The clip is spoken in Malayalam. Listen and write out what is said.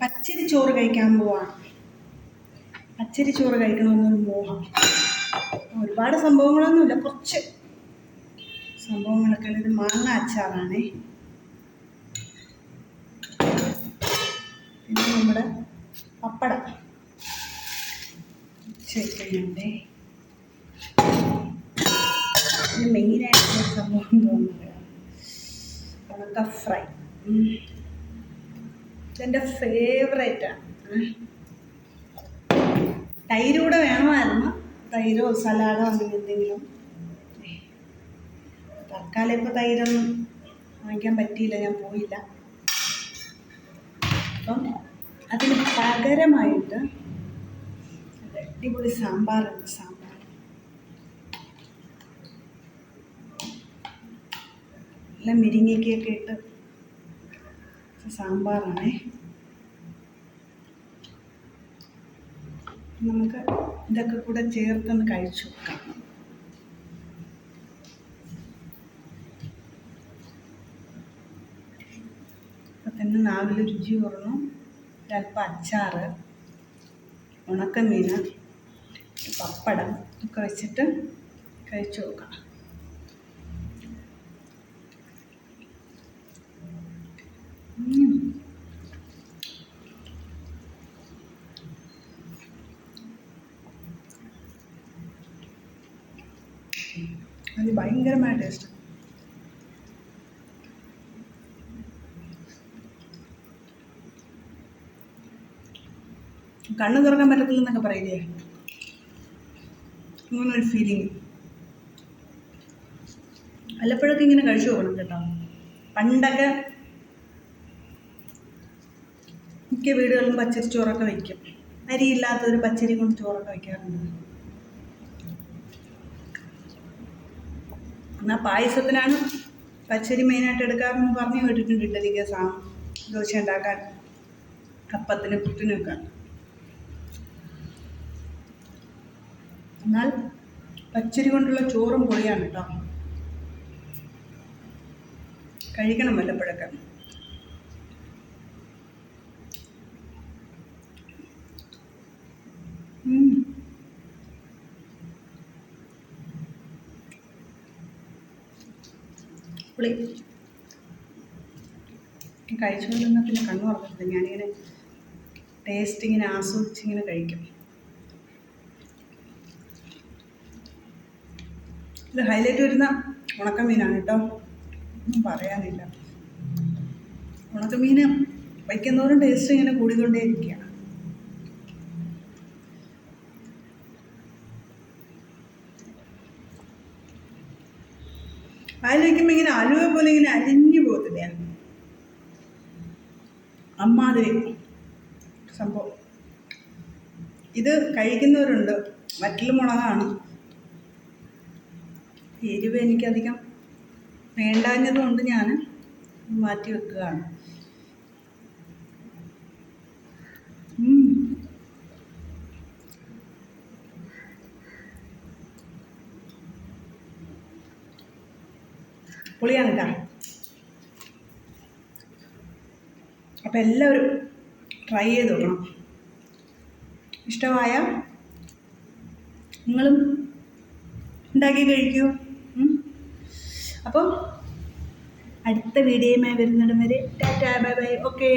പച്ചരി ചോറ് കഴിക്കാൻ പോവാണ്. പച്ചരി ചോറ് കഴിക്കണമെന്നൊരു മോഹം. ഒരുപാട് സംഭവങ്ങളൊന്നുമില്ല, കുറച്ച് സംഭവങ്ങളൊക്കെ. ഇത് മാങ്ങ അച്ചാറാണേ. പിന്നെ നമ്മുടെ പപ്പടം ചേർക്കുന്നുണ്ടേ. പിന്നെ മെയിനായിട്ടുള്ള സംഭവം തോന്നുന്നത് ഉണക്ക ഫ്രൈ. ഇതെൻ്റെ ഫേവറേറ്റാണ്. തൈര് കൂടെ വേണമായിരുന്നു, തൈരോ സലാഡോ അങ്ങനെ എന്തെങ്കിലും. തൽക്കാലം ഇപ്പോൾ തൈരൊന്നും വാങ്ങിക്കാൻ പറ്റിയില്ല, ഞാൻ പോയില്ല. അപ്പം അതിന് പകരമായിട്ട് അടിപൊളി സാമ്പാറുണ്ട്. സാമ്പാർ നല്ല മിരിങ്ങയ്ക്കൊക്കെ ഇട്ട് സാമ്പാറാണേ. നമുക്ക് ഇതൊക്കെ കൂടെ ചേർത്തൊന്ന് കഴിച്ചു നോക്കാം. അപ്പം തന്നെ നാവിൽ രുചി കുറഞ്ഞു. ഒരല്പം അച്ചാറ്, ഉണക്കമീൻ, പപ്പടം ഒക്കെ വെച്ചിട്ട് കഴിച്ചു നോക്കാം. അത് ഭയങ്കരമായ ടേസ്റ്റ്. കണ്ണ് തുറക്കാൻ പറ്റത്തില്ലെന്നൊക്കെ പറയില്ലേ, അങ്ങനൊരു ഫീലിങ്. വല്ലപ്പോഴൊക്കെ ഇങ്ങനെ കഴിച്ചു പോകണം കേട്ടോ. പണ്ടൊക്കെ മിക്ക വീടുകളിലും പച്ചരി ചോറൊക്കെ വയ്ക്കും. അരിയില്ലാത്തൊരു പച്ചരി കൊണ്ട് ചോറൊക്കെ വയ്ക്കാറുണ്ട്. എന്നാൽ പായസത്തിനാണ് പച്ചരി മെയിനായിട്ട് എടുക്കാറെന്ന് പറഞ്ഞു കേട്ടിട്ടുണ്ട്. ഇഡലിക്ക്, ദോശ ഉണ്ടാക്കാൻ, അപ്പത്തിന്, പുട്ടിനൊക്കെ. എന്നാൽ പച്ചരി കൊണ്ടുള്ള ചോറും പൊളിയാണ് കേട്ടോ. കഴിക്കണം വല്ലപ്പോഴൊക്കെ. പുളി കഴിച്ചുകൊണ്ടിരുന്നാൽ പിന്നെ കണ്ണു തുറക്കത്തില്ല. ഞാനിങ്ങനെ ടേസ്റ്റ് ഇങ്ങനെ ആസ്വദിച്ചിങ്ങനെ കഴിക്കും. ഇത് ഹൈലൈറ്റ് വരുന്ന ഉണക്കമീനാണ് കേട്ടോ, ഒന്നും പറയാനില്ല. ഉണക്കമീൻ വയ്ക്കുന്നവരും ടേസ്റ്റ് ഇങ്ങനെ കൂടിക്കൊണ്ടേയിരിക്കുകയാണ്. അതിൽ വയ്ക്കുമ്പോൾ ഇങ്ങനെ അലുവ പോലെ ഇങ്ങനെ അലിഞ്ഞു പോകത്തില്ല, അമ്മാതിരി സംഭവം. ഇത് കഴിക്കുന്നവരുണ്ട്. വറ്റൽ മുളകാണ്. എരിവ് എനിക്കധികം വേണ്ടാഞ്ഞതുകൊണ്ട് ഞാൻ മാറ്റി വെക്കുകയാണ്. പൊളിയാണ് കേട്ടോ. അപ്പം എല്ലാവരും ട്രൈ ചെയ്ത് നോക്കണം. ഇഷ്ടമായ നിങ്ങളും ഉണ്ടാക്കി കഴിക്കൂ. അപ്പോൾ അടുത്ത വീഡിയോയുമായി വരുന്നിടം വരെ ടാറ്റാ, ബൈ ബൈ. ഓക്കേ.